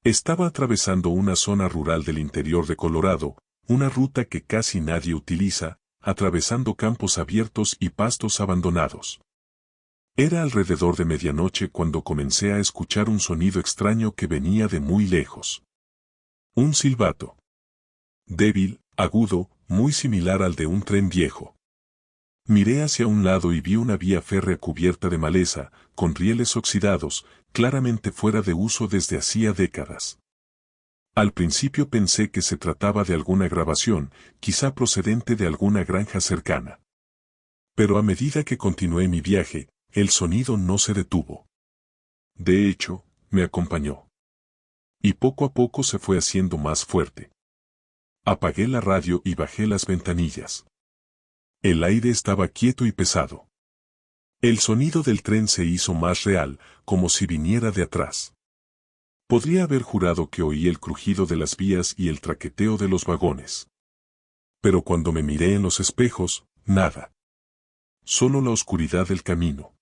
Estaba atravesando una zona rural del interior de Colorado, una ruta que casi nadie utiliza, atravesando campos abiertos y pastos abandonados. Era alrededor de medianoche cuando comencé a escuchar un sonido extraño que venía de muy lejos. Un silbato. Débil, agudo, muy similar al de un tren viejo. Miré hacia un lado y vi una vía férrea cubierta de maleza, con rieles oxidados, claramente fuera de uso desde hacía décadas. Al principio pensé que se trataba de alguna grabación, quizá procedente de alguna granja cercana. Pero a medida que continué mi viaje, el sonido no se detuvo. De hecho, me acompañó. Y poco a poco se fue haciendo más fuerte. Apagué la radio y bajé las ventanillas. El aire estaba quieto y pesado. El sonido del tren se hizo más real, como si viniera de atrás. Podría haber jurado que oí el crujido de las vías y el traqueteo de los vagones. Pero cuando me miré en los espejos, nada. Solo la oscuridad del camino.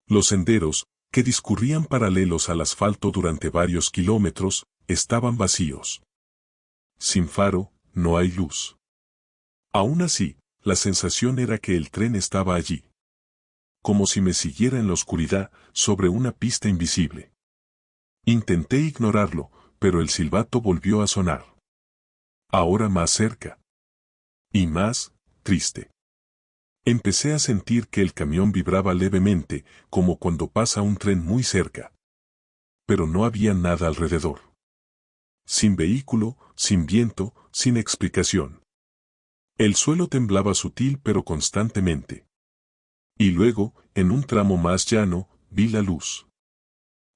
Los senderos, que discurrían paralelos al asfalto durante varios kilómetros, estaban vacíos. Sin faro, no hay luz. Aún así, la sensación era que el tren estaba allí. Como si me siguiera en la oscuridad, sobre una pista invisible. Intenté ignorarlo, pero el silbato volvió a sonar. Ahora más cerca. Y más, triste. Empecé a sentir que el camión vibraba levemente, como cuando pasa un tren muy cerca. Pero no había nada alrededor. Sin vehículo, sin viento, sin explicación. El suelo temblaba sutil pero constantemente. Y luego, en un tramo más llano, vi la luz.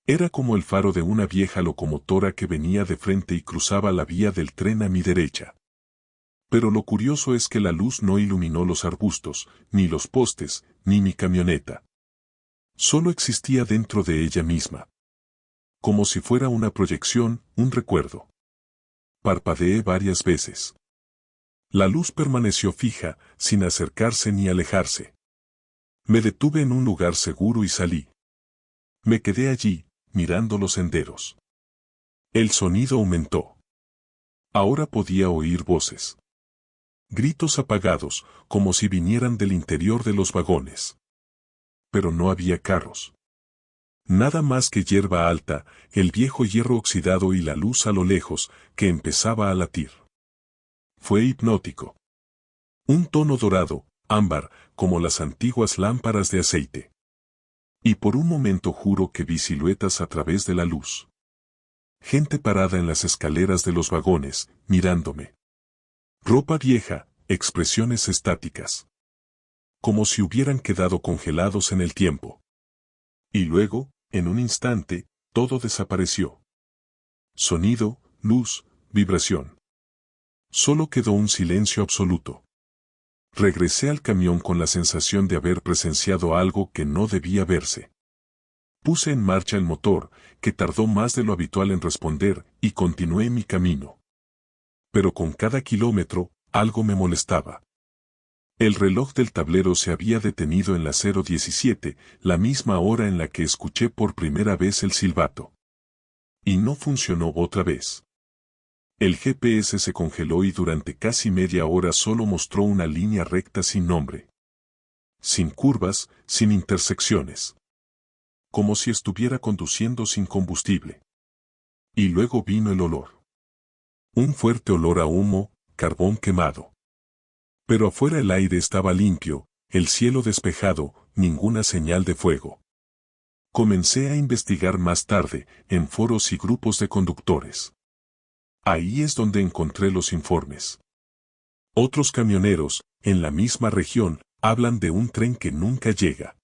Era como el faro de una vieja locomotora que venía de frente y cruzaba la vía del tren a mi derecha. Pero lo curioso es que la luz no iluminó los arbustos, ni los postes, ni mi camioneta. Solo existía dentro de ella misma. Como si fuera una proyección, un recuerdo. Parpadeé varias veces. La luz permaneció fija, sin acercarse ni alejarse. Me detuve en un lugar seguro y salí. Me quedé allí, mirando los senderos. El sonido aumentó. Ahora podía oír voces. Gritos apagados, como si vinieran del interior de los vagones. Pero no había carros. Nada más que hierba alta, el viejo hierro oxidado y la luz a lo lejos, que empezaba a latir. Fue hipnótico. Un tono dorado, ámbar, como las antiguas lámparas de aceite. Y por un momento juro que vi siluetas a través de la luz. Gente parada en las escaleras de los vagones, mirándome. Ropa vieja, expresiones estáticas. Como si hubieran quedado congelados en el tiempo. Y luego, en un instante, todo desapareció. Sonido, luz, vibración. Solo quedó un silencio absoluto. Regresé al camión con la sensación de haber presenciado algo que no debía verse. Puse en marcha el motor, que tardó más de lo habitual en responder, y continué mi camino. Pero con cada kilómetro, algo me molestaba. El reloj del tablero se había detenido en la 0:17, la misma hora en la que escuché por primera vez el silbato. Y no funcionó otra vez. El GPS se congeló y durante casi media hora solo mostró una línea recta sin nombre. Sin curvas, sin intersecciones. Como si estuviera conduciendo sin combustible. Y luego vino el olor. Un fuerte olor a humo, carbón quemado. Pero afuera el aire estaba limpio, el cielo despejado, ninguna señal de fuego. Comencé a investigar más tarde, en foros y grupos de conductores. Ahí es donde encontré los informes. Otros camioneros, en la misma región, hablan de un tren que nunca llega.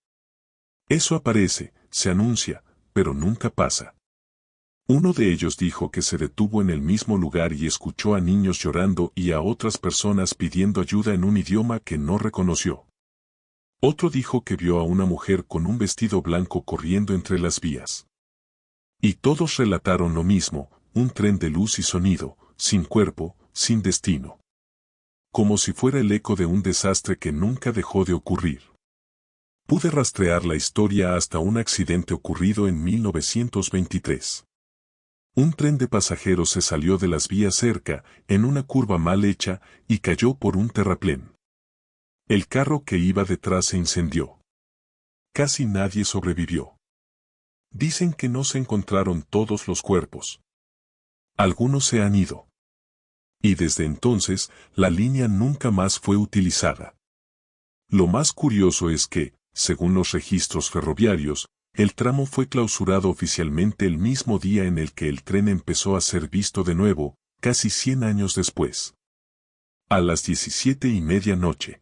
Eso aparece, se anuncia, pero nunca pasa. Uno de ellos dijo que se detuvo en el mismo lugar y escuchó a niños llorando y a otras personas pidiendo ayuda en un idioma que no reconoció. Otro dijo que vio a una mujer con un vestido blanco corriendo entre las vías. Y todos relataron lo mismo, un tren de luz y sonido, sin cuerpo, sin destino. Como si fuera el eco de un desastre que nunca dejó de ocurrir. Pude rastrear la historia hasta un accidente ocurrido en 1923. Un tren de pasajeros se salió de las vías cerca, en una curva mal hecha, y cayó por un terraplén. El carro que iba detrás se incendió. Casi nadie sobrevivió. Dicen que no se encontraron todos los cuerpos. Algunos se han ido. Y desde entonces, la línea nunca más fue utilizada. Lo más curioso es que, según los registros ferroviarios, el tramo fue clausurado oficialmente el mismo día en el que el tren empezó a ser visto de nuevo, casi 100 años después. A las 17:30 noche.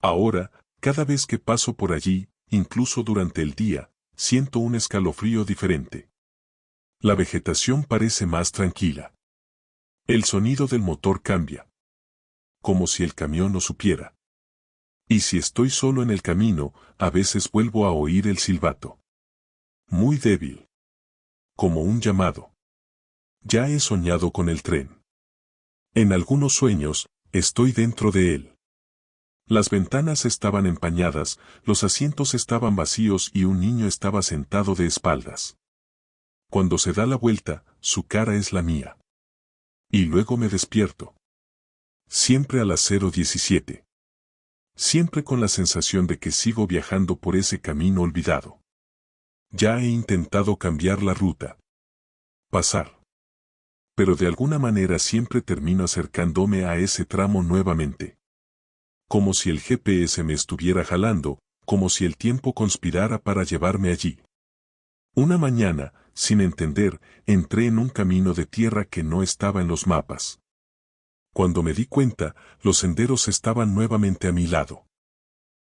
Ahora, cada vez que paso por allí, incluso durante el día, siento un escalofrío diferente. La vegetación parece más tranquila. El sonido del motor cambia. Como si el camión lo supiera. Y si estoy solo en el camino, a veces vuelvo a oír el silbato. Muy débil. Como un llamado. Ya he soñado con el tren. En algunos sueños, estoy dentro de él. Las ventanas estaban empañadas, los asientos estaban vacíos y un niño estaba sentado de espaldas. Cuando se da la vuelta, su cara es la mía. Y luego me despierto. Siempre a las 0:17. Siempre con la sensación de que sigo viajando por ese camino olvidado. Ya he intentado cambiar la ruta. Pasar. Pero de alguna manera siempre termino acercándome a ese tramo nuevamente. Como si el GPS me estuviera jalando, como si el tiempo conspirara para llevarme allí. Una mañana, sin entender, entré en un camino de tierra que no estaba en los mapas. Cuando me di cuenta, los senderos estaban nuevamente a mi lado.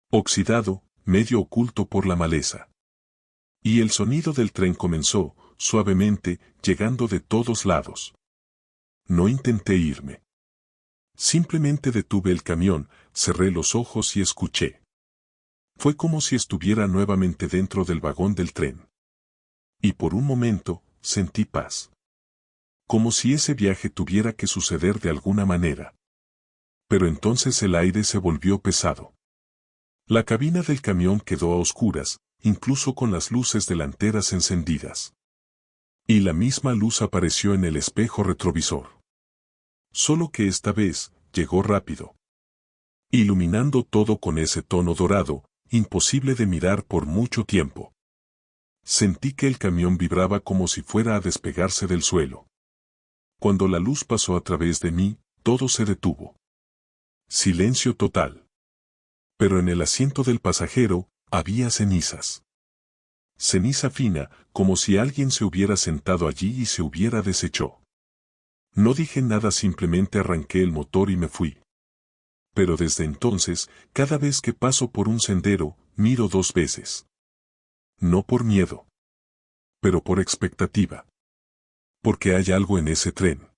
Oxidado, medio oculto por la maleza. Y el sonido del tren comenzó, suavemente, llegando de todos lados. No intenté irme. Simplemente detuve el camión, cerré los ojos y escuché. Fue como si estuviera nuevamente dentro del vagón del tren. Y por un momento, sentí paz. Como si ese viaje tuviera que suceder de alguna manera. Pero entonces el aire se volvió pesado. La cabina del camión quedó a oscuras, incluso con las luces delanteras encendidas. Y la misma luz apareció en el espejo retrovisor. Solo que esta vez, llegó rápido. Iluminando todo con ese tono dorado, imposible de mirar por mucho tiempo. Sentí que el camión vibraba como si fuera a despegarse del suelo. Cuando la luz pasó a través de mí, todo se detuvo. Silencio total. Pero en el asiento del pasajero, había cenizas. Ceniza fina, como si alguien se hubiera sentado allí y se hubiera deshecho. No dije nada, simplemente arranqué el motor y me fui. Pero desde entonces, cada vez que paso por un sendero, miro 2 veces. No por miedo. Pero por expectativa. Porque hay algo en ese tren.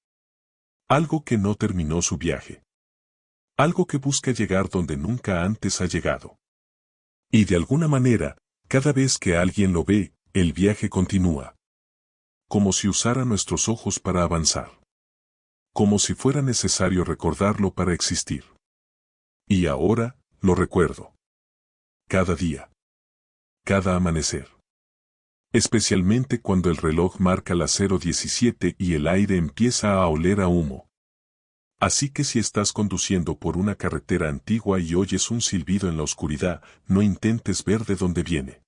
Algo que no terminó su viaje. Algo que busca llegar donde nunca antes ha llegado. Y de alguna manera, cada vez que alguien lo ve, el viaje continúa. Como si usara nuestros ojos para avanzar. Como si fuera necesario recordarlo para existir. Y ahora, lo recuerdo. Cada día. Cada amanecer. Especialmente cuando el reloj marca las 0:17 y el aire empieza a oler a humo. Así que si estás conduciendo por una carretera antigua y oyes un silbido en la oscuridad, no intentes ver de dónde viene.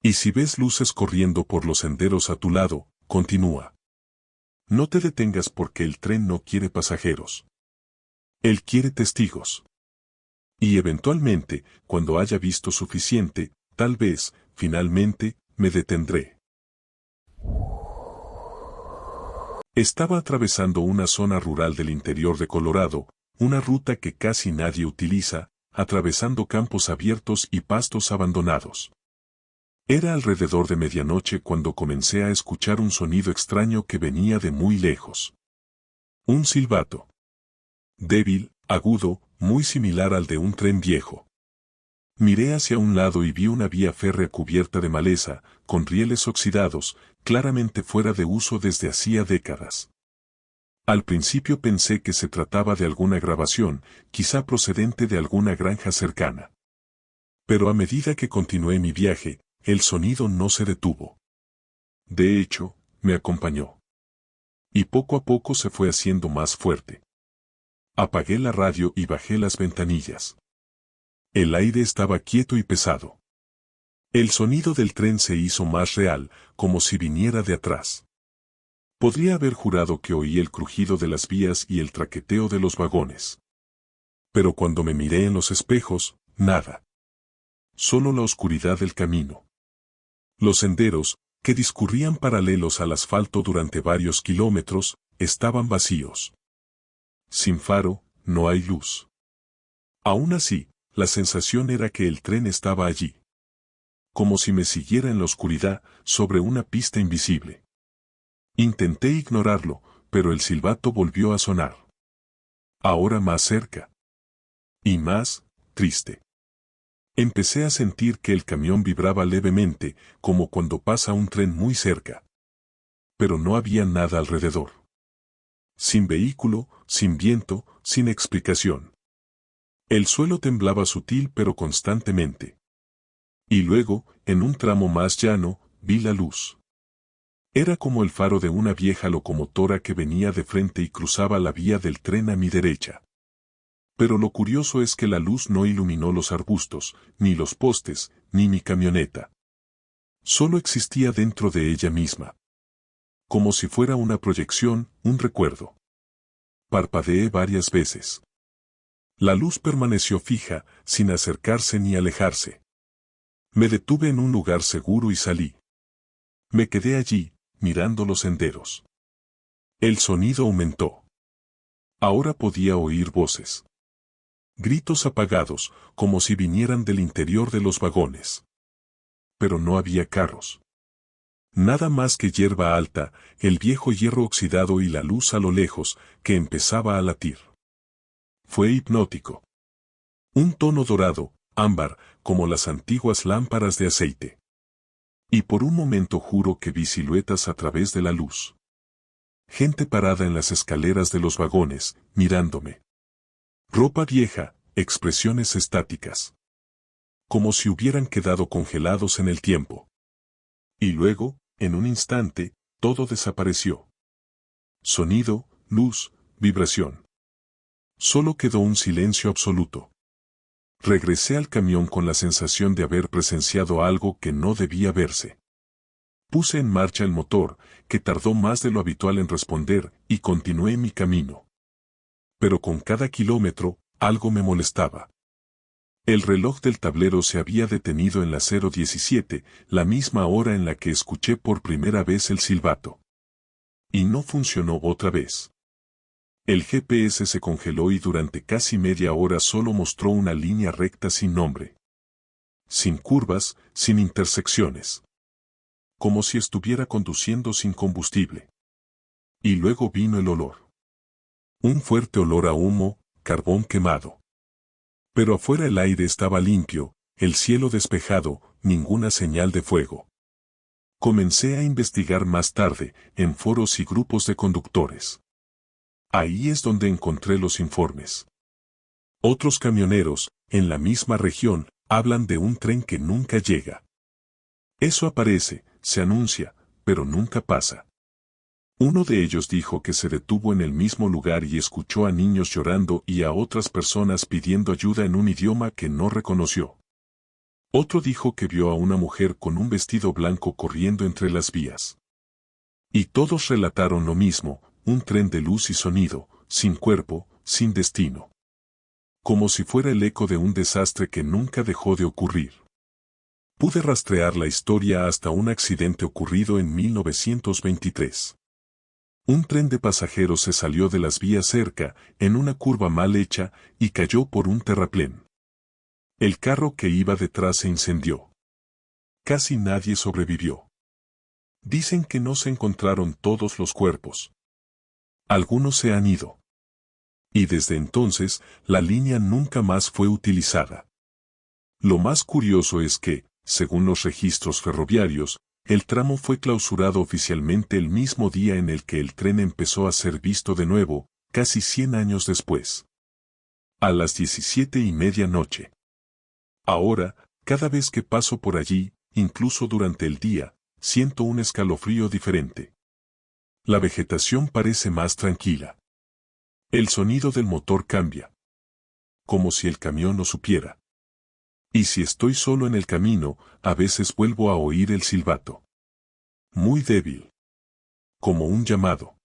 Y si ves luces corriendo por los senderos a tu lado, continúa. No te detengas porque el tren no quiere pasajeros. Él quiere testigos. Y eventualmente, cuando haya visto suficiente, tal vez, finalmente, me detendré. Estaba atravesando una zona rural del interior de Colorado, una ruta que casi nadie utiliza, atravesando campos abiertos y pastos abandonados. Era alrededor de medianoche cuando comencé a escuchar un sonido extraño que venía de muy lejos. Un silbato. Débil, agudo, muy similar al de un tren viejo. Miré hacia un lado y vi una vía férrea cubierta de maleza, con rieles oxidados, claramente fuera de uso desde hacía décadas. Al principio pensé que se trataba de alguna grabación, quizá procedente de alguna granja cercana. Pero a medida que continué mi viaje, el sonido no se detuvo. De hecho, me acompañó. Y poco a poco se fue haciendo más fuerte. Apagué la radio y bajé las ventanillas. El aire estaba quieto y pesado. El sonido del tren se hizo más real, como si viniera de atrás. Podría haber jurado que oí el crujido de las vías y el traqueteo de los vagones. Pero cuando me miré en los espejos, nada. Solo la oscuridad del camino. Los senderos, que discurrían paralelos al asfalto durante varios kilómetros, estaban vacíos. Sin faro, no hay luz. Aún así, la sensación era que el tren estaba allí. Como si me siguiera en la oscuridad, sobre una pista invisible. Intenté ignorarlo, pero el silbato volvió a sonar. Ahora más cerca. Y más, triste. Empecé a sentir que el camión vibraba levemente, como cuando pasa un tren muy cerca. Pero no había nada alrededor. Sin vehículo, sin viento, sin explicación. El suelo temblaba sutil pero constantemente. Y luego, en un tramo más llano, vi la luz. Era como el faro de una vieja locomotora que venía de frente y cruzaba la vía del tren a mi derecha. Pero lo curioso es que la luz no iluminó los arbustos, ni los postes, ni mi camioneta. Solo existía dentro de ella misma. Como si fuera una proyección, un recuerdo. Parpadeé varias veces. La luz permaneció fija, sin acercarse ni alejarse. Me detuve en un lugar seguro y salí. Me quedé allí, mirando los senderos. El sonido aumentó. Ahora podía oír voces. Gritos apagados, como si vinieran del interior de los vagones. Pero no había carros. Nada más que hierba alta, el viejo hierro oxidado y la luz a lo lejos, que empezaba a latir. Fue hipnótico. Un tono dorado, ámbar, como las antiguas lámparas de aceite. Y por un momento juro que vi siluetas a través de la luz. Gente parada en las escaleras de los vagones, mirándome. Ropa vieja, expresiones estáticas. Como si hubieran quedado congelados en el tiempo. Y luego, en un instante, todo desapareció. Sonido, luz, vibración. Solo quedó un silencio absoluto. Regresé al camión con la sensación de haber presenciado algo que no debía verse. Puse en marcha el motor, que tardó más de lo habitual en responder, y continué mi camino. Pero con cada kilómetro, algo me molestaba. El reloj del tablero se había detenido en la 0:17, la misma hora en la que escuché por primera vez el silbato. Y no funcionó otra vez. El GPS se congeló y durante casi media hora solo mostró una línea recta sin nombre. Sin curvas, sin intersecciones. Como si estuviera conduciendo sin combustible. Y luego vino el olor. Un fuerte olor a humo, carbón quemado. Pero afuera el aire estaba limpio, el cielo despejado, ninguna señal de fuego. Comencé a investigar más tarde, en foros y grupos de conductores. Ahí es donde encontré los informes. Otros camioneros, en la misma región, hablan de un tren que nunca llega. Eso aparece, se anuncia, pero nunca pasa. Uno de ellos dijo que se detuvo en el mismo lugar y escuchó a niños llorando y a otras personas pidiendo ayuda en un idioma que no reconoció. Otro dijo que vio a una mujer con un vestido blanco corriendo entre las vías. Y todos relataron lo mismo, un tren de luz y sonido, sin cuerpo, sin destino. Como si fuera el eco de un desastre que nunca dejó de ocurrir. Pude rastrear la historia hasta un accidente ocurrido en 1923. Un tren de pasajeros se salió de las vías cerca, en una curva mal hecha, y cayó por un terraplén. El carro que iba detrás se incendió. Casi nadie sobrevivió. Dicen que no se encontraron todos los cuerpos. Algunos se han ido. Y desde entonces, la línea nunca más fue utilizada. Lo más curioso es que, según los registros ferroviarios, el tramo fue clausurado oficialmente el mismo día en el que el tren empezó a ser visto de nuevo, casi 100 años después. A las 17:30 p.m. Ahora, cada vez que paso por allí, incluso durante el día, siento un escalofrío diferente. La vegetación parece más tranquila. El sonido del motor cambia. Como si el camión lo supiera. Y si estoy solo en el camino, a veces vuelvo a oír el silbato. Muy débil. Como un llamado.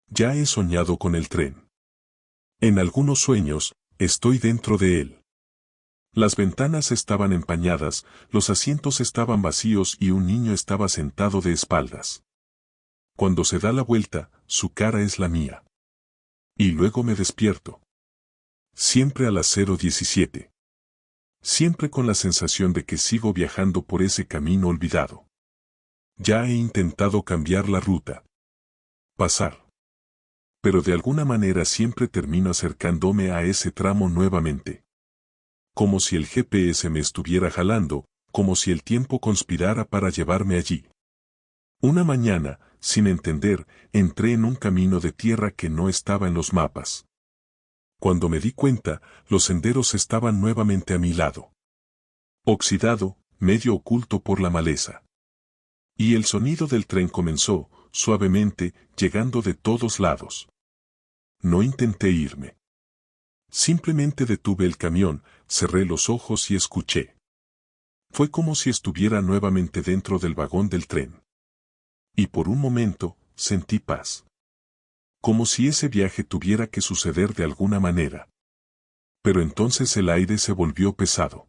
Ya he soñado con el tren. En algunos sueños, estoy dentro de él. Las ventanas estaban empañadas, los asientos estaban vacíos y un niño estaba sentado de espaldas. Cuando se da la vuelta, su cara es la mía. Y luego me despierto. Siempre a las 0:17. Siempre con la sensación de que sigo viajando por ese camino olvidado. Ya he intentado cambiar la ruta. Pasar. Pero de alguna manera siempre termino acercándome a ese tramo nuevamente. Como si el GPS me estuviera jalando, como si el tiempo conspirara para llevarme allí. Una mañana, sin entender, entré en un camino de tierra que no estaba en los mapas. Cuando me di cuenta, los senderos estaban nuevamente a mi lado. Oxidado, medio oculto por la maleza. Y el sonido del tren comenzó, suavemente, llegando de todos lados. No intenté irme. Simplemente detuve el camión, cerré los ojos y escuché. Fue como si estuviera nuevamente dentro del vagón del tren. Y por un momento, sentí paz. Como si ese viaje tuviera que suceder de alguna manera. Pero entonces el aire se volvió pesado.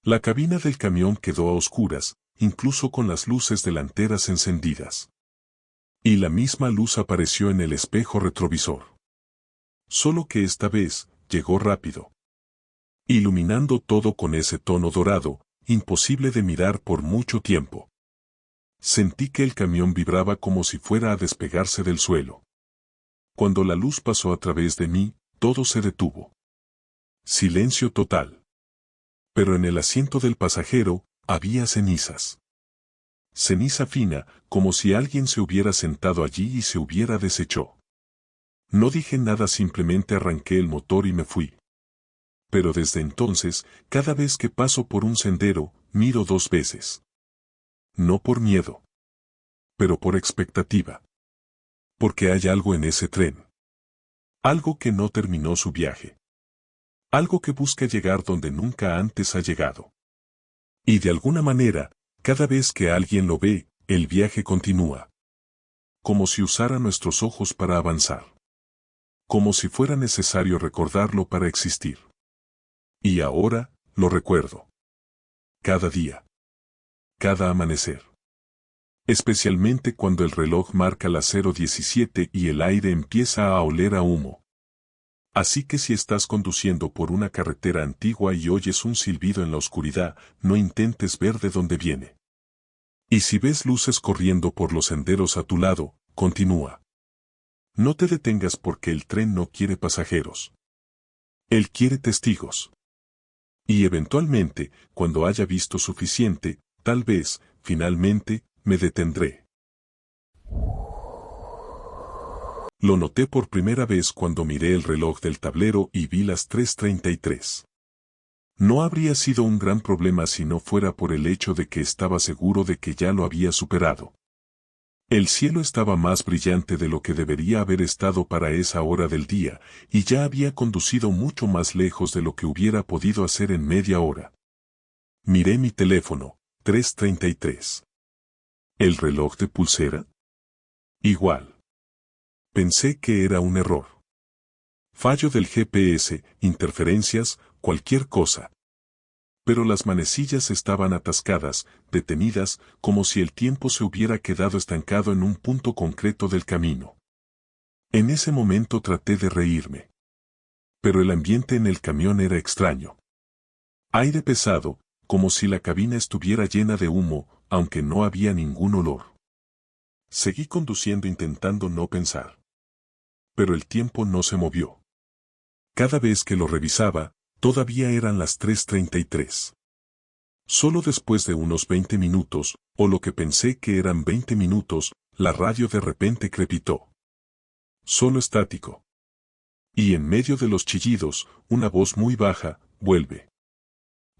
La cabina del camión quedó a oscuras, incluso con las luces delanteras encendidas. Y la misma luz apareció en el espejo retrovisor. Solo que esta vez, llegó rápido. Iluminando todo con ese tono dorado, imposible de mirar por mucho tiempo. Sentí que el camión vibraba como si fuera a despegarse del suelo. Cuando la luz pasó a través de mí, todo se detuvo. Silencio total. Pero en el asiento del pasajero, había cenizas. Ceniza fina, como si alguien se hubiera sentado allí y se hubiera deshecho. No dije nada, simplemente arranqué el motor y me fui. Pero desde entonces, cada vez que paso por un sendero, miro 2 veces. No por miedo. Pero por expectativa. Porque hay algo en ese tren. Algo que no terminó su viaje. Algo que busca llegar donde nunca antes ha llegado. Y de alguna manera, cada vez que alguien lo ve, el viaje continúa. Como si usara nuestros ojos para avanzar. Como si fuera necesario recordarlo para existir. Y ahora, lo recuerdo. Cada día. Cada amanecer. Especialmente cuando el reloj marca las 0:17 y el aire empieza a oler a humo. Así que si estás conduciendo por una carretera antigua y oyes un silbido en la oscuridad, no intentes ver de dónde viene. Y si ves luces corriendo por los senderos a tu lado, continúa. No te detengas porque el tren no quiere pasajeros. Él quiere testigos. Y eventualmente, cuando haya visto suficiente, tal vez, finalmente, me detendré. Lo noté por primera vez cuando miré el reloj del tablero y vi las 3:33. No habría sido un gran problema si no fuera por el hecho de que estaba seguro de que ya lo había superado. El cielo estaba más brillante de lo que debería haber estado para esa hora del día, y ya había conducido mucho más lejos de lo que hubiera podido hacer en media hora. Miré mi teléfono, 3:33. ¿El reloj de pulsera? Igual. Pensé que era un error. Fallo del GPS, interferencias, cualquier cosa. Pero las manecillas estaban atascadas, detenidas, como si el tiempo se hubiera quedado estancado en un punto concreto del camino. En ese momento traté de reírme. Pero el ambiente en el camión era extraño. Aire pesado, como si la cabina estuviera llena de humo, aunque no había ningún olor. Seguí conduciendo intentando no pensar. Pero el tiempo no se movió. Cada vez que lo revisaba, todavía eran las 3:33. Solo después de unos 20 minutos, o lo que pensé que eran 20 minutos, la radio de repente crepitó. Solo estático. Y en medio de los chillidos, una voz muy baja, vuelve.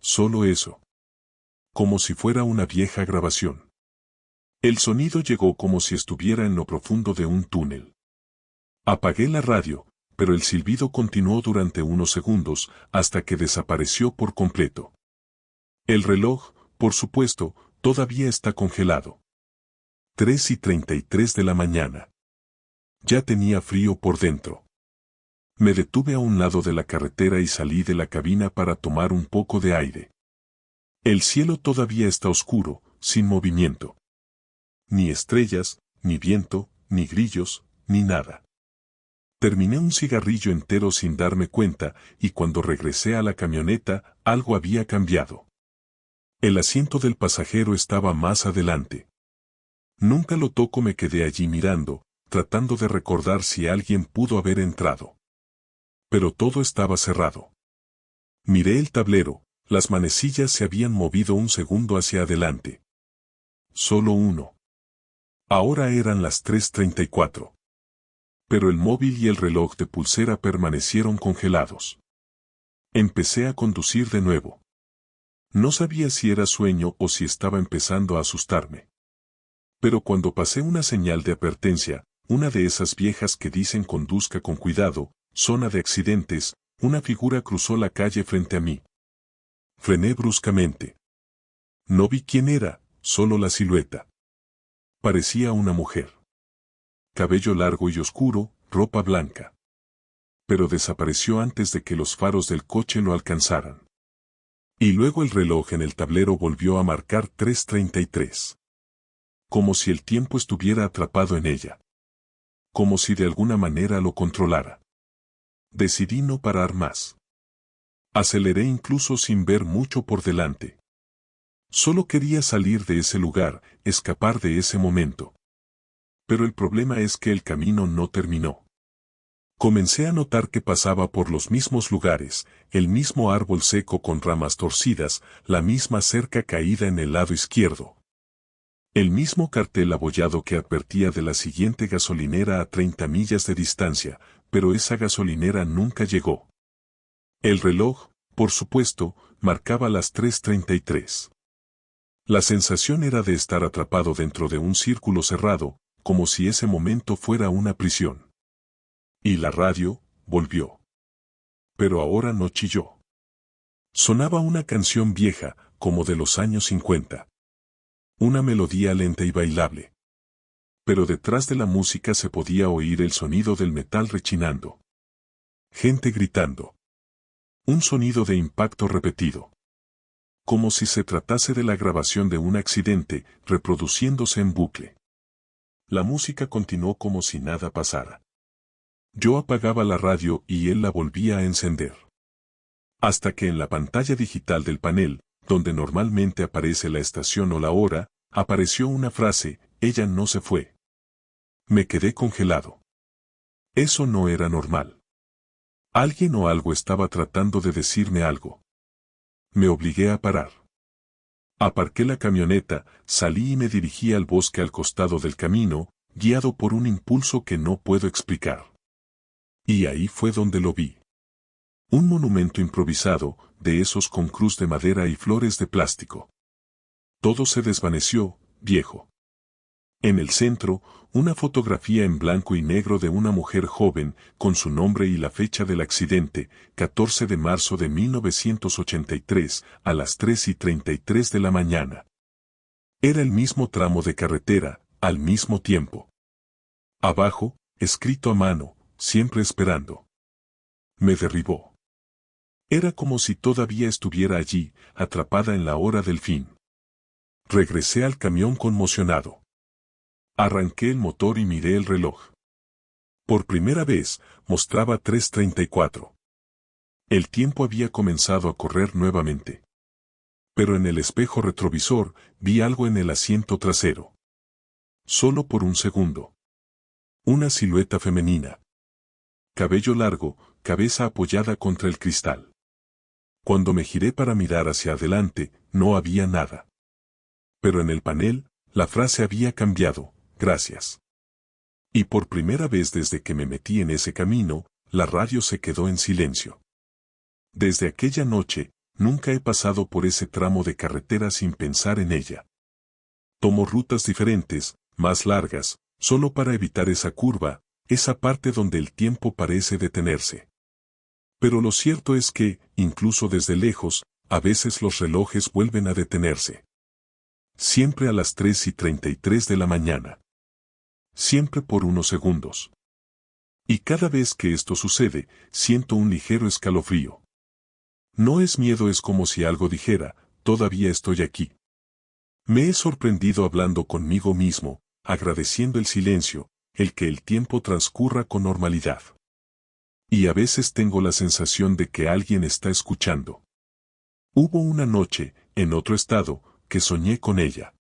Solo eso. Como si fuera una vieja grabación. El sonido llegó como si estuviera en lo profundo de un túnel. Apagué la radio, pero el silbido continuó durante unos segundos hasta que desapareció por completo. El reloj, por supuesto, todavía está congelado. 3:33 de la mañana. Ya tenía frío por dentro. Me detuve a un lado de la carretera y salí de la cabina para tomar un poco de aire. El cielo todavía está oscuro, sin movimiento. Ni estrellas, ni viento, ni grillos, ni nada. Terminé un cigarrillo entero sin darme cuenta, y cuando regresé a la camioneta, algo había cambiado. El asiento del pasajero estaba más adelante. Nunca lo toco, me quedé allí mirando, tratando de recordar si alguien pudo haber entrado. Pero todo estaba cerrado. Miré el tablero, las manecillas se habían movido un segundo hacia adelante. Solo uno. Ahora eran las 3:34. Pero el móvil y el reloj de pulsera permanecieron congelados. Empecé a conducir de nuevo. No sabía si era sueño o si estaba empezando a asustarme. Pero cuando pasé una señal de advertencia, una de esas viejas que dicen conduzca con cuidado, zona de accidentes, una figura cruzó la calle frente a mí. Frené bruscamente. No vi quién era, solo la silueta. Parecía una mujer. Cabello largo y oscuro, ropa blanca. Pero desapareció antes de que los faros del coche lo alcanzaran. Y luego el reloj en el tablero volvió a marcar 3:33. Como si el tiempo estuviera atrapado en ella. Como si de alguna manera lo controlara. Decidí no parar más. Aceleré incluso sin ver mucho por delante. Solo quería salir de ese lugar, escapar de ese momento. Pero el problema es que el camino no terminó. Comencé a notar que pasaba por los mismos lugares, el mismo árbol seco con ramas torcidas, la misma cerca caída en el lado izquierdo. El mismo cartel abollado que advertía de la siguiente gasolinera a 30 millas de distancia, pero esa gasolinera nunca llegó. El reloj, por supuesto, marcaba las 3:33. La sensación era de estar atrapado dentro de un círculo cerrado, como si ese momento fuera una prisión. Y la radio, volvió. Pero ahora no chilló. Sonaba una canción vieja, como de los años 50. Una melodía lenta y bailable. Pero detrás de la música se podía oír el sonido del metal rechinando. Gente gritando. Un sonido de impacto repetido. Como si se tratase de la grabación de un accidente, reproduciéndose en bucle. La música continuó como si nada pasara. Yo apagaba la radio y él la volvía a encender. Hasta que en la pantalla digital del panel, donde normalmente aparece la estación o la hora, apareció una frase: ella no se fue. Me quedé congelado. Eso no era normal. Alguien o algo estaba tratando de decirme algo. Me obligué a parar. Aparqué la camioneta, salí y me dirigí al bosque al costado del camino, guiado por un impulso que no puedo explicar. Y ahí fue donde lo vi. Un monumento improvisado, de esos con cruz de madera y flores de plástico. Todo se desvaneció, viejo. En el centro, una fotografía en blanco y negro de una mujer joven, con su nombre y la fecha del accidente, 14 de marzo de 1983, a las 3:33 de la mañana. Era el mismo tramo de carretera, al mismo tiempo. Abajo, escrito a mano, siempre esperando. Me derribó. Era como si todavía estuviera allí, atrapada en la hora del fin. Regresé al camión conmocionado. Arranqué el motor y miré el reloj. Por primera vez, mostraba 3:34. El tiempo había comenzado a correr nuevamente. Pero en el espejo retrovisor, vi algo en el asiento trasero. Solo por un segundo. Una silueta femenina. Cabello largo, cabeza apoyada contra el cristal. Cuando me giré para mirar hacia adelante, no había nada. Pero en el panel, la frase había cambiado: gracias. Y por primera vez desde que me metí en ese camino, la radio se quedó en silencio. Desde aquella noche, nunca he pasado por ese tramo de carretera sin pensar en ella. Tomo rutas diferentes, más largas, solo para evitar esa curva, esa parte donde el tiempo parece detenerse. Pero lo cierto es que, incluso desde lejos, a veces los relojes vuelven a detenerse. Siempre a las 3:33 de la mañana. Siempre por unos segundos. Y cada vez que esto sucede, siento un ligero escalofrío. No es miedo, es como si algo dijera, todavía estoy aquí. Me he sorprendido hablando conmigo mismo, agradeciendo el silencio, el que el tiempo transcurra con normalidad. Y a veces tengo la sensación de que alguien está escuchando. Hubo una noche, en otro estado, que soñé con ella.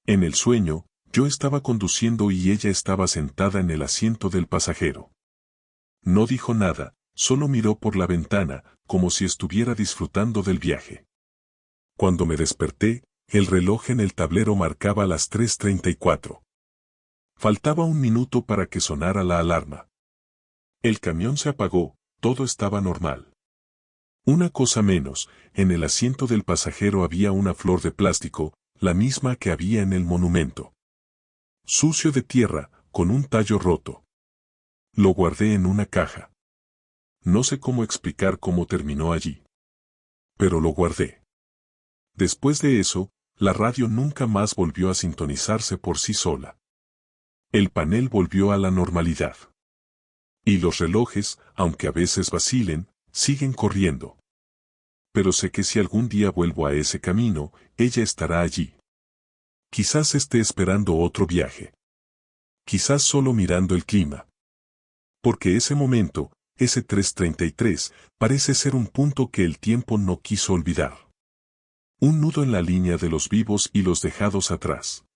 En el sueño, yo estaba conduciendo y ella estaba sentada en el asiento del pasajero. No dijo nada, solo miró por la ventana, como si estuviera disfrutando del viaje. Cuando me desperté, el reloj en el tablero marcaba las 3:34. Faltaba un minuto para que sonara la alarma. El camión se apagó, todo estaba normal. Una cosa menos, en el asiento del pasajero había una flor de plástico, la misma que había en el monumento. Sucio de tierra, con un tallo roto. Lo guardé en una caja. No sé cómo explicar cómo terminó allí. Pero lo guardé. Después de eso, la radio nunca más volvió a sintonizarse por sí sola. El panel volvió a la normalidad. Y los relojes, aunque a veces vacilen, siguen corriendo. Pero sé que si algún día vuelvo a ese camino, ella estará allí. Quizás esté esperando otro viaje. Quizás solo mirando el clima. Porque ese momento, ese 3:33, parece ser un punto que el tiempo no quiso olvidar. Un nudo en la línea de los vivos y los dejados atrás.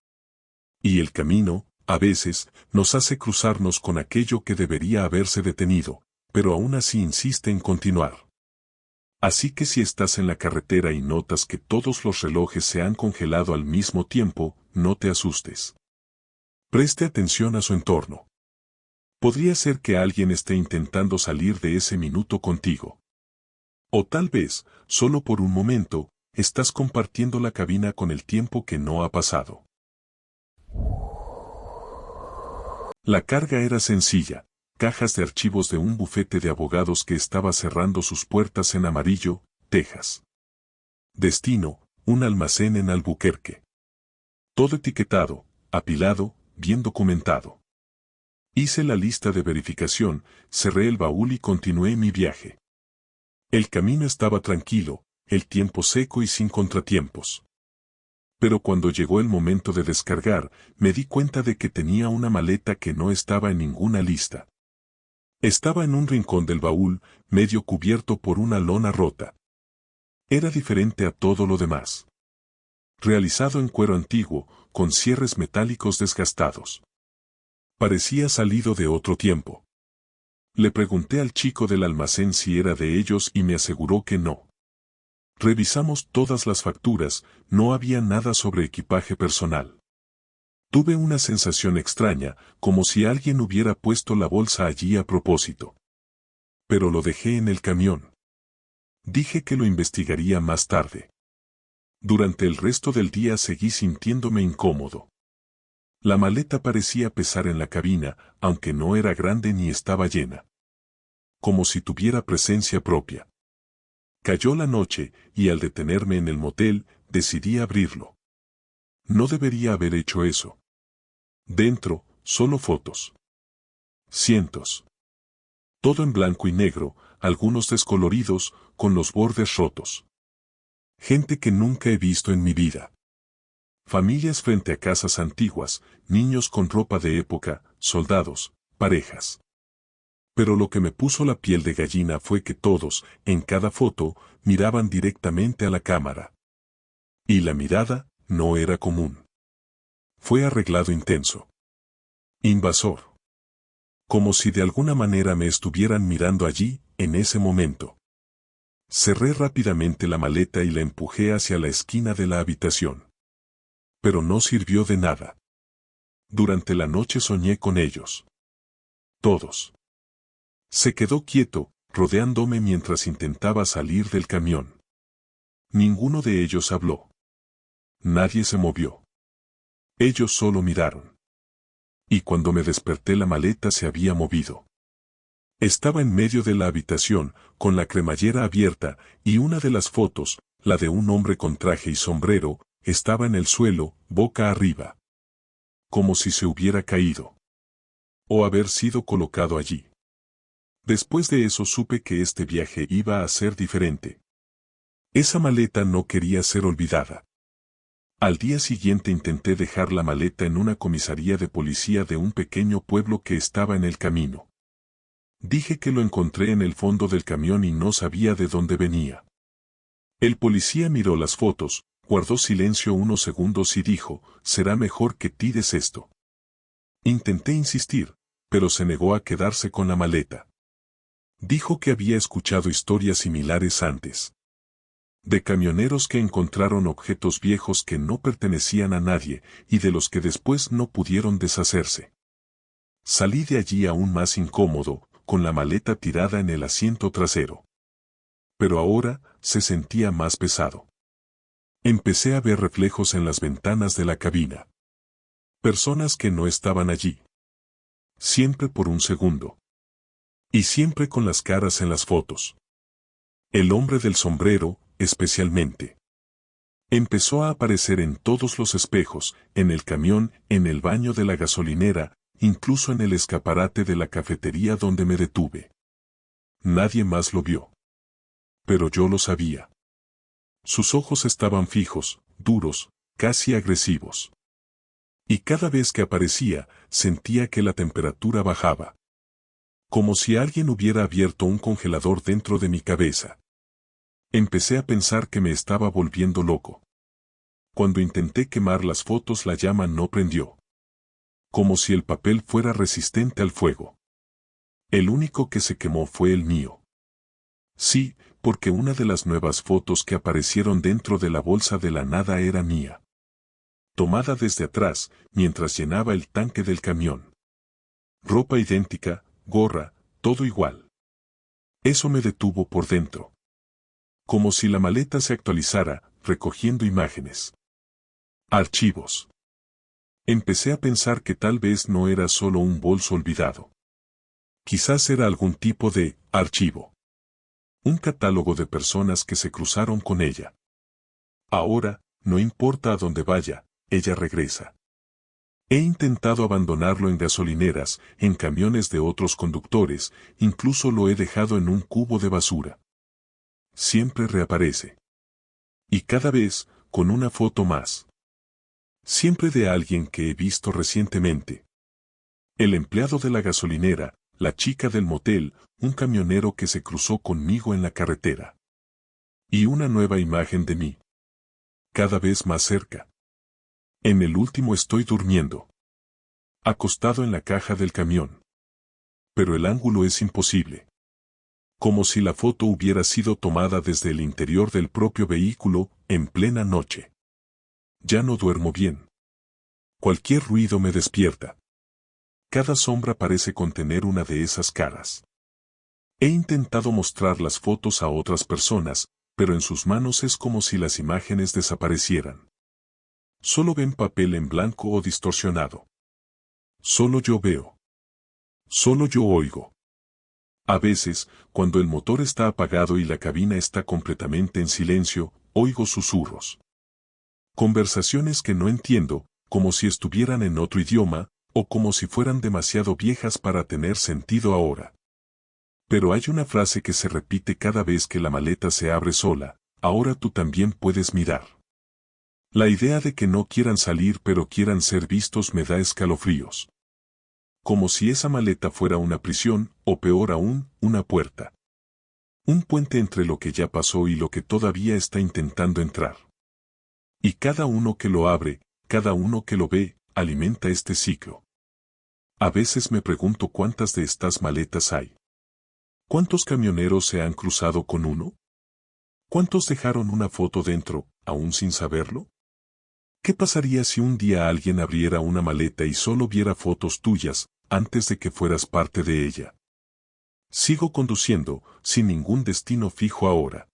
Y el camino, a veces, nos hace cruzarnos con aquello que debería haberse detenido, pero aún así insiste en continuar. Así que si estás en la carretera y notas que todos los relojes se han congelado al mismo tiempo, no te asustes. Preste atención a su entorno. Podría ser que alguien esté intentando salir de ese minuto contigo. O tal vez, solo por un momento, estás compartiendo la cabina con el tiempo que no ha pasado. La carga era sencilla, cajas de archivos de un bufete de abogados que estaba cerrando sus puertas en Amarillo, Texas. Destino, un almacén en Albuquerque. Todo etiquetado, apilado, bien documentado. Hice la lista de verificación, cerré el baúl y continué mi viaje. El camino estaba tranquilo, el tiempo seco y sin contratiempos. Pero cuando llegó el momento de descargar, me di cuenta de que tenía una maleta que no estaba en ninguna lista. Estaba en un rincón del baúl, medio cubierto por una lona rota. Era diferente a todo lo demás. Realizado en cuero antiguo, con cierres metálicos desgastados. Parecía salido de otro tiempo. Le pregunté al chico del almacén si era de ellos y me aseguró que no. Revisamos todas las facturas, no había nada sobre equipaje personal. Tuve una sensación extraña, como si alguien hubiera puesto la bolsa allí a propósito. Pero lo dejé en el camión. Dije que lo investigaría más tarde. Durante el resto del día seguí sintiéndome incómodo. La maleta parecía pesar en la cabina, aunque no era grande ni estaba llena. Como si tuviera presencia propia. Cayó la noche, y al detenerme en el motel, decidí abrirlo. No debería haber hecho eso. Dentro, solo fotos. Cientos. Todo en blanco y negro, algunos descoloridos, con los bordes rotos. Gente que nunca he visto en mi vida. Familias frente a casas antiguas, niños con ropa de época, soldados, parejas. Pero lo que me puso la piel de gallina fue que todos, en cada foto, miraban directamente a la cámara. Y la mirada, no era común. Fue arreglado intenso. Invasor. Como si de alguna manera me estuvieran mirando allí, en ese momento. Cerré rápidamente la maleta y la empujé hacia la esquina de la habitación. Pero no sirvió de nada. Durante la noche soñé con ellos. Todos. Se quedó quieto, rodeándome mientras intentaba salir del camión. Ninguno de ellos habló. Nadie se movió. Ellos solo miraron. Y cuando me desperté la maleta se había movido. Estaba en medio de la habitación, con la cremallera abierta, y una de las fotos, la de un hombre con traje y sombrero, estaba en el suelo, boca arriba. Como si se hubiera caído. O haber sido colocado allí. Después de eso supe que este viaje iba a ser diferente. Esa maleta no quería ser olvidada. Al día siguiente intenté dejar la maleta en una comisaría de policía de un pequeño pueblo que estaba en el camino. Dije que lo encontré en el fondo del camión y no sabía de dónde venía. El policía miró las fotos, guardó silencio unos segundos y dijo, será mejor que tires esto. Intenté insistir, pero se negó a quedarse con la maleta. Dijo que había escuchado historias similares antes. De camioneros que encontraron objetos viejos que no pertenecían a nadie y de los que después no pudieron deshacerse. Salí de allí aún más incómodo, con la maleta tirada en el asiento trasero. Pero ahora se sentía más pesado. Empecé a ver reflejos en las ventanas de la cabina. Personas que no estaban allí. Siempre por un segundo. Y siempre con las caras en las fotos. El hombre del sombrero, especialmente. Empezó a aparecer en todos los espejos, en el camión, en el baño de la gasolinera, incluso en el escaparate de la cafetería donde me detuve. Nadie más lo vio. Pero yo lo sabía. Sus ojos estaban fijos, duros, casi agresivos. Y cada vez que aparecía, sentía que la temperatura bajaba. Como si alguien hubiera abierto un congelador dentro de mi cabeza. Empecé a pensar que me estaba volviendo loco. Cuando intenté quemar las fotos la llama no prendió. Como si el papel fuera resistente al fuego. El único que se quemó fue el mío. Sí, porque una de las nuevas fotos que aparecieron dentro de la bolsa de la nada era mía. Tomada desde atrás, mientras llenaba el tanque del camión. Ropa idéntica, gorra, todo igual. Eso me detuvo por dentro. Como si la maleta se actualizara, recogiendo imágenes. Archivos. Empecé a pensar que tal vez no era solo un bolso olvidado. Quizás era algún tipo de archivo. Un catálogo de personas que se cruzaron con ella. Ahora, no importa a dónde vaya, ella regresa. He intentado abandonarlo en gasolineras, en camiones de otros conductores, incluso lo he dejado en un cubo de basura. Siempre reaparece. Y cada vez, con una foto más. Siempre de alguien que he visto recientemente. El empleado de la gasolinera, la chica del motel, un camionero que se cruzó conmigo en la carretera. Y una nueva imagen de mí. Cada vez más cerca. En el último estoy durmiendo. Acostado en la caja del camión. Pero el ángulo es imposible. Como si la foto hubiera sido tomada desde el interior del propio vehículo, en plena noche. Ya no duermo bien. Cualquier ruido me despierta. Cada sombra parece contener una de esas caras. He intentado mostrar las fotos a otras personas, pero en sus manos es como si las imágenes desaparecieran. Solo ven papel en blanco o distorsionado. Solo yo veo. Solo yo oigo. A veces, cuando el motor está apagado y la cabina está completamente en silencio, oigo susurros. Conversaciones que no entiendo, como si estuvieran en otro idioma, o como si fueran demasiado viejas para tener sentido ahora. Pero hay una frase que se repite cada vez que la maleta se abre sola, ahora tú también puedes mirar. La idea de que no quieran salir pero quieran ser vistos me da escalofríos. Como si esa maleta fuera una prisión, o peor aún, una puerta. Un puente entre lo que ya pasó y lo que todavía está intentando entrar. Y cada uno que lo abre, cada uno que lo ve, alimenta este ciclo. A veces me pregunto cuántas de estas maletas hay. ¿Cuántos camioneros se han cruzado con uno? ¿Cuántos dejaron una foto dentro, aún sin saberlo? ¿Qué pasaría si un día alguien abriera una maleta y solo viera fotos tuyas, antes de que fueras parte de ella? Sigo conduciendo, sin ningún destino fijo ahora.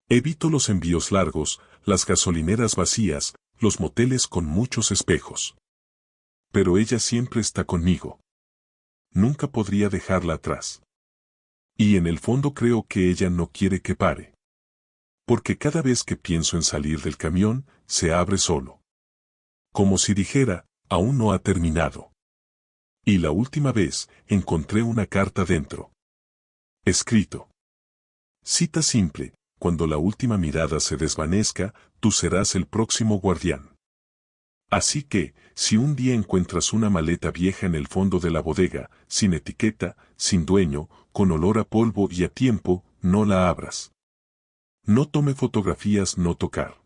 Evito los envíos largos, las gasolineras vacías, los moteles con muchos espejos. Pero ella siempre está conmigo. Nunca podría dejarla atrás. Y en el fondo creo que ella no quiere que pare. Porque cada vez que pienso en salir del camión, se abre solo. Como si dijera, aún no ha terminado. Y la última vez, encontré una carta dentro. Escrito. Cita simple, cuando la última mirada se desvanezca, tú serás el próximo guardián. Así que, si un día encuentras una maleta vieja en el fondo de la bodega, sin etiqueta, sin dueño, con olor a polvo y a tiempo, no la abras. No tome fotografías, no tocar.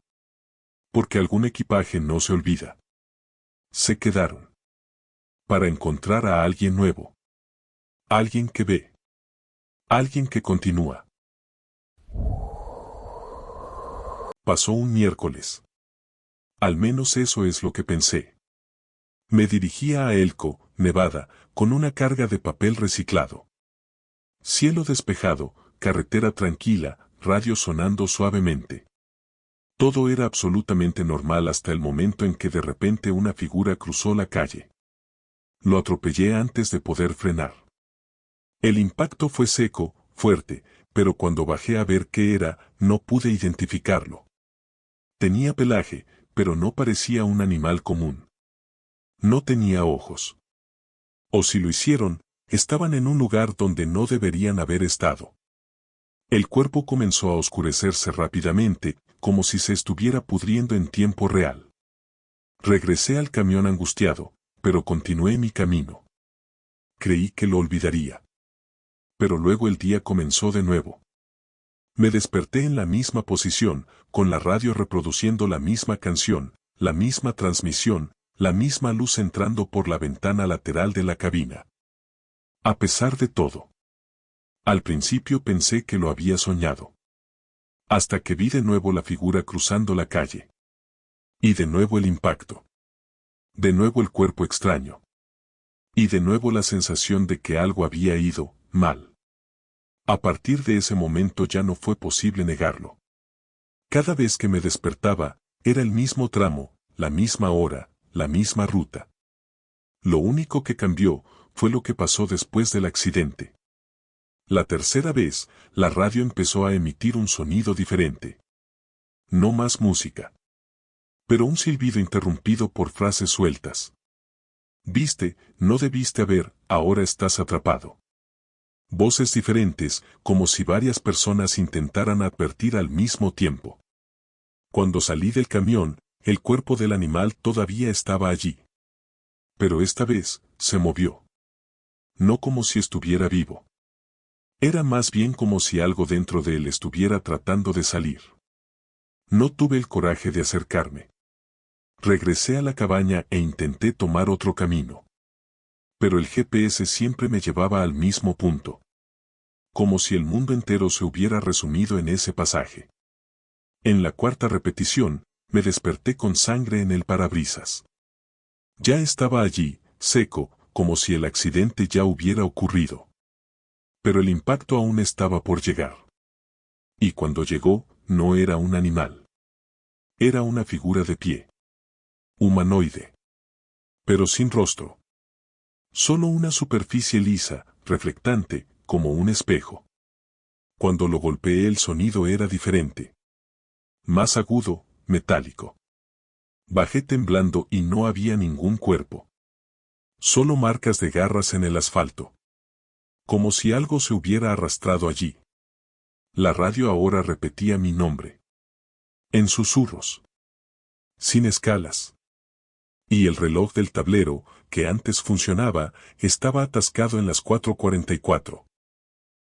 Porque algún equipaje no se olvida. Se quedaron. Para encontrar a alguien nuevo. Alguien que ve. Alguien que continúa. Pasó un miércoles. Al menos eso es lo que pensé. Me dirigía a Elko, Nevada, con una carga de papel reciclado. Cielo despejado, carretera tranquila, radio sonando suavemente. Todo era absolutamente normal hasta el momento en que de repente una figura cruzó la calle. Lo atropellé antes de poder frenar. El impacto fue seco, fuerte, pero cuando bajé a ver qué era, no pude identificarlo. Tenía pelaje, pero no parecía un animal común. No tenía ojos. O si lo hicieron, estaban en un lugar donde no deberían haber estado. El cuerpo comenzó a oscurecerse rápidamente, como si se estuviera pudriendo en tiempo real. Regresé al camión angustiado, pero continué mi camino. Creí que lo olvidaría. Pero luego el día comenzó de nuevo. Me desperté en la misma posición, con la radio reproduciendo la misma canción, la misma transmisión, la misma luz entrando por la ventana lateral de la cabina. A pesar de todo. Al principio pensé que lo había soñado. Hasta que vi de nuevo la figura cruzando la calle. Y de nuevo el impacto. De nuevo el cuerpo extraño. Y de nuevo la sensación de que algo había ido mal. A partir de ese momento ya no fue posible negarlo. Cada vez que me despertaba, era el mismo tramo, la misma hora, la misma ruta. Lo único que cambió fue lo que pasó después del accidente. La tercera vez, la radio empezó a emitir un sonido diferente. No más música. Pero un silbido interrumpido por frases sueltas. Viste, no debiste haber, ahora estás atrapado. Voces diferentes, como si varias personas intentaran advertir al mismo tiempo. Cuando salí del camión, el cuerpo del animal todavía estaba allí. Pero esta vez, se movió. No como si estuviera vivo. Era más bien como si algo dentro de él estuviera tratando de salir. No tuve el coraje de acercarme. Regresé a la cabaña e intenté tomar otro camino. Pero el GPS siempre me llevaba al mismo punto. Como si el mundo entero se hubiera resumido en ese pasaje. En la cuarta repetición, me desperté con sangre en el parabrisas. Ya estaba allí, seco, como si el accidente ya hubiera ocurrido. Pero el impacto aún estaba por llegar. Y cuando llegó, no era un animal. Era una figura de pie. Humanoide. Pero sin rostro. Solo una superficie lisa, reflectante, como un espejo. Cuando lo golpeé el sonido era diferente. Más agudo, metálico. Bajé temblando y no había ningún cuerpo. Solo marcas de garras en el asfalto. Como si algo se hubiera arrastrado allí. La radio ahora repetía mi nombre. En susurros. Sin escalas. Y el reloj del tablero, que antes funcionaba, estaba atascado en las 4:44.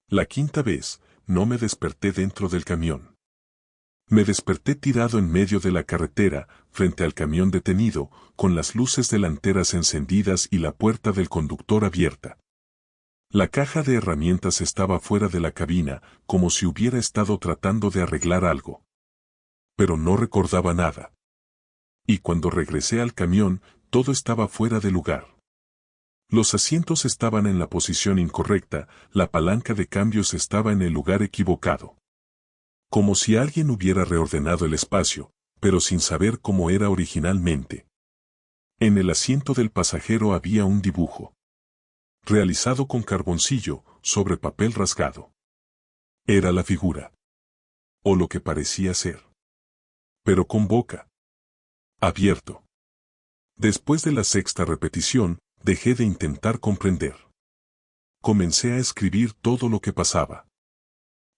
La quinta vez, no me desperté dentro del camión. Me desperté tirado en medio de la carretera, frente al camión detenido, con las luces delanteras encendidas y la puerta del conductor abierta. La caja de herramientas estaba fuera de la cabina, como si hubiera estado tratando de arreglar algo. Pero no recordaba nada. Y cuando regresé al camión, todo estaba fuera de lugar. Los asientos estaban en la posición incorrecta, la palanca de cambios estaba en el lugar equivocado. Como si alguien hubiera reordenado el espacio, pero sin saber cómo era originalmente. En el asiento del pasajero había un dibujo, realizado con carboncillo, sobre papel rasgado. Era la figura. O lo que parecía ser. Pero con boca. Abierto. Después de la sexta repetición, dejé de intentar comprender. Comencé a escribir todo lo que pasaba.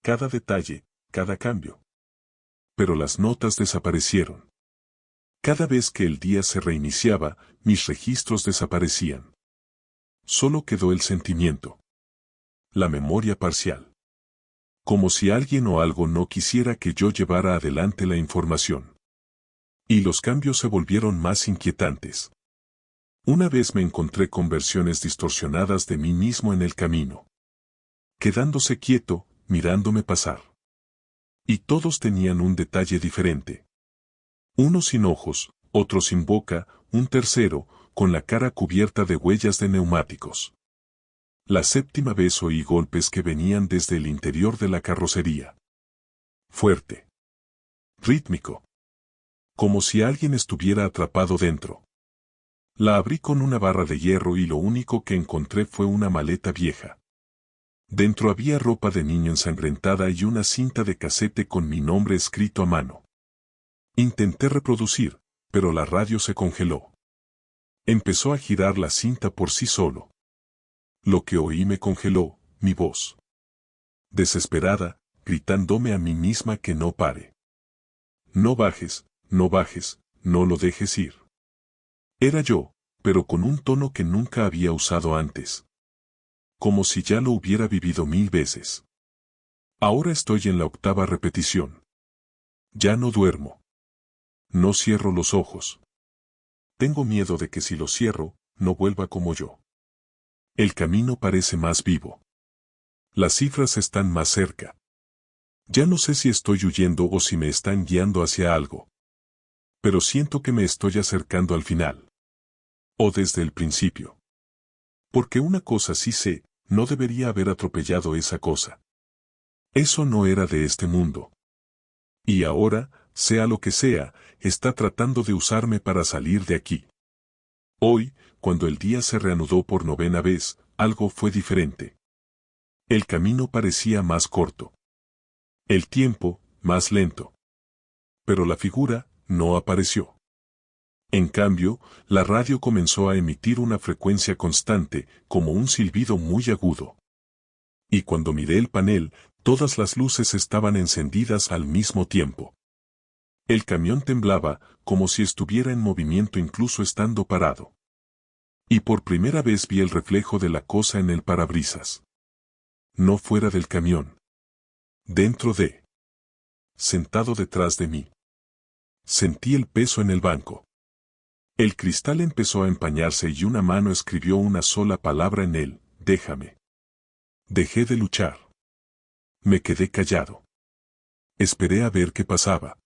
Cada detalle, cada cambio. Pero las notas desaparecieron. Cada vez que el día se reiniciaba, mis registros desaparecían. Solo quedó el sentimiento. La memoria parcial. Como si alguien o algo no quisiera que yo llevara adelante la información. Y los cambios se volvieron más inquietantes. Una vez me encontré con versiones distorsionadas de mí mismo en el camino. Quedándose quieto, mirándome pasar. Y todos tenían un detalle diferente. Uno sin ojos, otro sin boca, un tercero, con la cara cubierta de huellas de neumáticos. La séptima vez oí golpes que venían desde el interior de la carrocería. Fuerte. Rítmico. Como si alguien estuviera atrapado dentro. La abrí con una barra de hierro y lo único que encontré fue una maleta vieja. Dentro había ropa de niño ensangrentada y una cinta de casete con mi nombre escrito a mano. Intenté reproducir, pero la radio se congeló. Empezó a girar la cinta por sí solo. Lo que oí me congeló, mi voz. Desesperada, gritándome a mí misma que no pare. No bajes, no bajes, no lo dejes ir. Era yo, pero con un tono que nunca había usado antes. Como si ya lo hubiera vivido 1000 veces. Ahora estoy en la octava repetición. Ya no duermo. No cierro los ojos. Tengo miedo de que si los cierro, no vuelva como yo. El camino parece más vivo. Las cifras están más cerca. Ya no sé si estoy huyendo o si me están guiando hacia algo. Pero siento que me estoy acercando al final. O desde el principio. Porque una cosa sí sé, no debería haber atropellado esa cosa. Eso no era de este mundo. Y ahora, sea lo que sea, está tratando de usarme para salir de aquí. Hoy, cuando el día se reanudó por 9ª vez, algo fue diferente. El camino parecía más corto. El tiempo, más lento. Pero la figura, no apareció. En cambio, la radio comenzó a emitir una frecuencia constante, como un silbido muy agudo. Y cuando miré el panel, todas las luces estaban encendidas al mismo tiempo. El camión temblaba, como si estuviera en movimiento incluso estando parado. Y por primera vez vi el reflejo de la cosa en el parabrisas. No fuera del camión. Dentro de. Sentado detrás de mí. Sentí el peso en el banco. El cristal empezó a empañarse y una mano escribió una sola palabra en él: déjame. Dejé de luchar. Me quedé callado. Esperé a ver qué pasaba.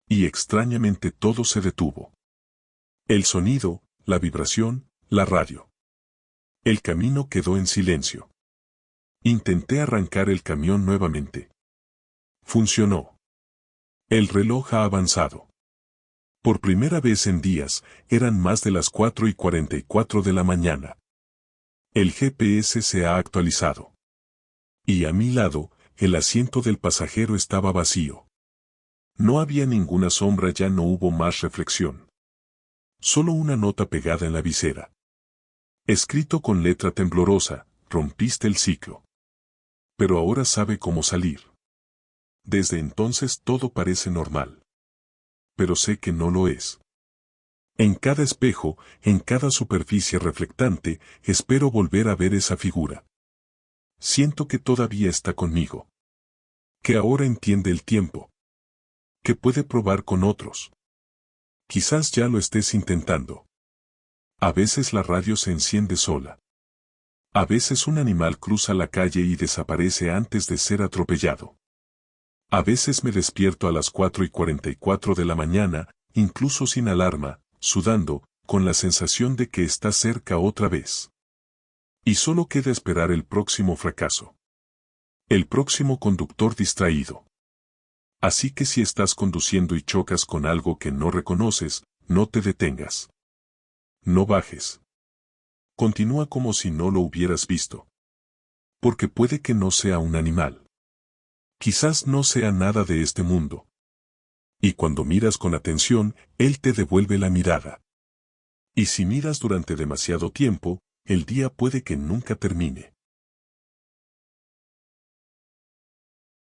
Y extrañamente todo se detuvo. El sonido, la vibración, la radio. El camino quedó en silencio. Intenté arrancar el camión nuevamente. Funcionó. El reloj ha avanzado. Por primera vez en días, eran más de las 4:44 de la mañana. El GPS se ha actualizado. Y a mi lado, el asiento del pasajero estaba vacío. No había ninguna sombra, ya no hubo más reflexión. Solo una nota pegada en la visera. Escrito con letra temblorosa: rompiste el ciclo. Pero ahora sabe cómo salir. Desde entonces todo parece normal. Pero sé que no lo es. En cada espejo, en cada superficie reflectante, espero volver a ver esa figura. Siento que todavía está conmigo. Que ahora entiende el tiempo. Que puede probar con otros. Quizás ya lo estés intentando. A veces la radio se enciende sola. A veces un animal cruza la calle y desaparece antes de ser atropellado. A veces me despierto a las 4:44 de la mañana, incluso sin alarma, sudando, con la sensación de que está cerca otra vez. Y solo queda esperar el próximo fracaso. El próximo conductor distraído. Así que si estás conduciendo y chocas con algo que no reconoces, no te detengas. No bajes. Continúa como si no lo hubieras visto. Porque puede que no sea un animal. Quizás no sea nada de este mundo. Y cuando miras con atención, él te devuelve la mirada. Y si miras durante demasiado tiempo, el día puede que nunca termine.